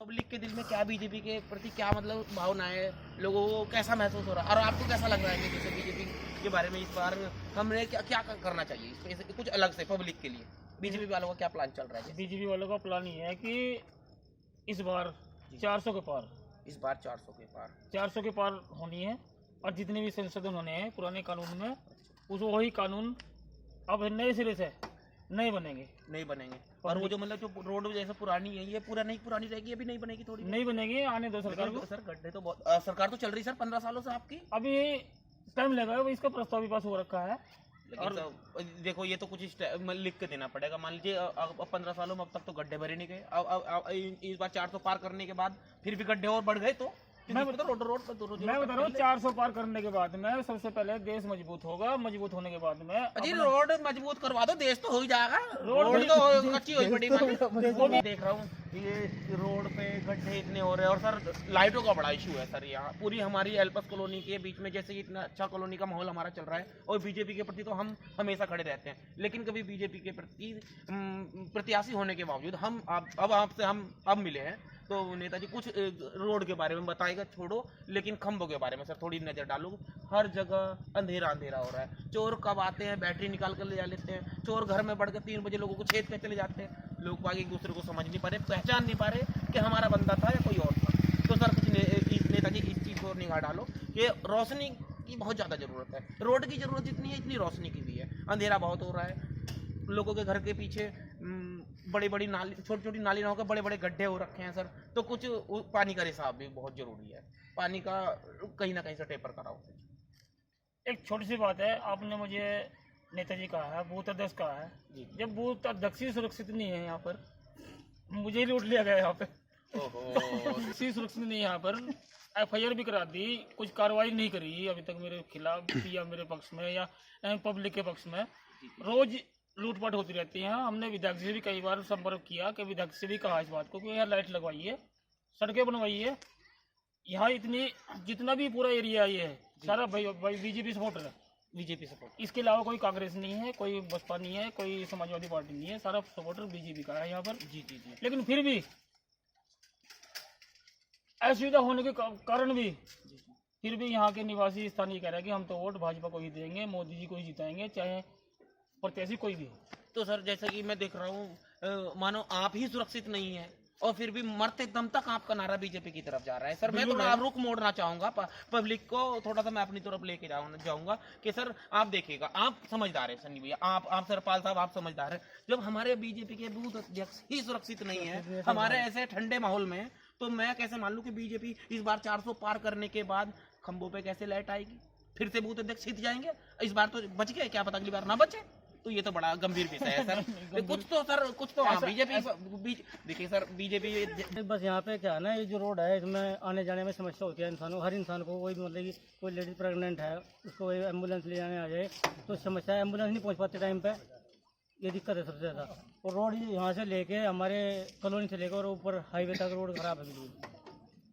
Public के दिल में क्या बीजेपी के प्रति क्या मतलब भावना है, लोगों को कैसा महसूस हो रहा है और आपको कैसा लग रहा है कि जैसे बीजेपी के बारे में इस बार हमने क्या क्या करना चाहिए इसमें कुछ अलग से पब्लिक के लिए बीजेपी वालों का क्या प्लान चल रहा है? बीजेपी वालों का प्लान ये है कि इस बार 400 के पार, इस बार 400 के पार 400 के पार होनी है। और जितने भी संशोधन होने हैं पुराने कानून में, उस वही कानून अब नए सिरे से नहीं बनेंगे। नहीं बनेंगे। और वो जो मतलब जो रोड जैसे पुरानी है ये पूरा नहीं पुरानी रहेगी, अभी नहीं बनेगी, थोड़ी नहीं बनेगी, आने दो सरकार को। सर गड्ढे तो बहुत सरकार तो चल रही सर 15 सालों से आपकी, अभी टाइम लगा, इसका प्रस्ताव भी पास हो रखा है। लेकिन और देखो ये तो कुछ लिख के देना पड़ेगा। मान लीजिए अब 15 सालों में अब तक तो गड्ढे भरे नहीं गए, अब इस बार 400 पार करने के बाद फिर भी गड्ढे और बढ़ गए तो मैं बता रहा हूँ 400 पार करने के बाद में सबसे पहले देश मजबूत होगा, मजबूत होने के बाद में अजी रोड मजबूत करवा दो, देश तो हो ही जाएगा। रोड तो कच्ची हुई पड़ी देख रहा हूँ ये रोड पे गड्ढे इतने हो रहे हैं। और सर लाइटों का बड़ा इशू है सर, यहाँ पूरी हमारी एल्पस कॉलोनी के बीच में जैसे इतना अच्छा कॉलोनी का माहौल हमारा चल रहा है और बीजेपी के प्रति तो हम हमेशा खड़े रहते हैं, लेकिन कभी बीजेपी के प्रति प्रत्याशी होने के बावजूद हम अब आपसे हम अब मिले हैं तो नेताजी कुछ रोड के बारे में बताएगा, छोड़ो लेकिन खंभों के बारे में सर थोड़ी नज़र डालो। हर जगह अंधेरा अंधेरा हो रहा है, चोर कब आते हैं बैटरी निकाल कर ले जा लेते हैं, चोर घर में बढ़कर 3 बजे लोगों को छेद कर चले जाते हैं, लोग बाग एक दूसरे को समझ नहीं पा रहे, पहचान नहीं पा रहे कि हमारा बंदा था या कोई और था। तो सर कुछ नेताजी इस चीज़ को निगाह डालो कि रोशनी की बहुत ज़्यादा ज़रूरत है, रोड की ज़रूरत जितनी है इतनी रोशनी की भी है। अंधेरा बहुत हो रहा है, लोगों के घर के पीछे बड़ी बड़ी नाली, छोटी छोटी नाली ना होकर बड़े बड़े गड्ढे हो रखे हैं सर। तो कुछ पानी का रिसाव भी बहुत जरूरी है, पानी का कहीं ना कहीं से टेपर कराओ। एक छोटी सी बात है, आपने मुझे नेताजी कहा है, बूथ अध्यक्ष कहा है, जब बूथ अध्यक्ष ही सुरक्षित नहीं है यहाँ पर, मुझे ही लूट लिया गया यहाँ पे। सुरक्षित नहीं है यहाँ पर, FIR भी करा दी, कुछ कार्रवाई नहीं करी अभी तक मेरे खिलाफ या मेरे पक्ष में या पब्लिक के पक्ष में। रोज लूटपाट होती रहती है। हमने विधायक से भी कई बार संपर्क किया कि विधायक से भी कहा इस बात को कि यहाँ लाइट लगवाइए, सड़कें बनवाइए। यहाँ इतनी जितना भी पूरा एरिया ये है सारा भाई बीजेपी सपोर्टर है, बीजेपी सपोर्ट, इसके अलावा कोई कांग्रेस नहीं है, कोई बसपा नहीं है, कोई समाजवादी पार्टी नहीं है, सारा सपोर्टर बीजेपी का है यहाँ पर। जी। लेकिन फिर भी असुविधा होने के कारण भी फिर भी यहाँ के निवासी स्थानीय कह रहे हैं कि हम तो वोट भाजपा को ही देंगे, मोदी जी को ही जिताएंगे, चाहे प्रत्याशी कोई भी हो। तो सर जैसा कि मैं देख रहा हूँ मानो आप ही सुरक्षित नहीं है और फिर भी मरते दम तक आपका नारा बीजेपी की तरफ जा रहा है। सर मैं थोड़ा रुख मोड़ना चाहूंगा, पब्लिक को थोड़ा सा मैं अपनी तरफ लेके जाऊंगा कि सर आप देखिएगा, आप समझदार है सन्नी भैया, आप सरपाल साहब आप समझदार है। जब हमारे बीजेपी के बूथ अध्यक्ष ही सुरक्षित नहीं है हमारे ऐसे ठंडे माहौल में, तो मैं कैसे मान लूं कि बीजेपी इस बार 400 पार करने के बाद खंभों पे कैसे लाइट आएगी, फिर से बूथ अध्यक्ष जीत जाएंगे। इस बार तो बच गए, क्या पता अगली बार ना बचे। तो ये तो बड़ा गंभीर विषय है सर। कुछ तो बीजेपी देखिए सर, बीजेपी बस यहाँ पे क्या है ना, ये जो रोड है इसमें आने जाने में समस्या होती है इंसानों, हर इंसान को। कोई मतलब कि कोई लेडीज प्रेग्नेंट है उसको एम्बुलेंस ले जाने आ जाए तो समस्या है, एम्बुलेंस नहीं पहुँच पाते टाइम पे, ये दिक्कत है सबसे ज़्यादा। और रोड यहाँ से लेके हमारे कॉलोनी से लेकर और ऊपर हाईवे तक रोड खराब है बिल्कुल।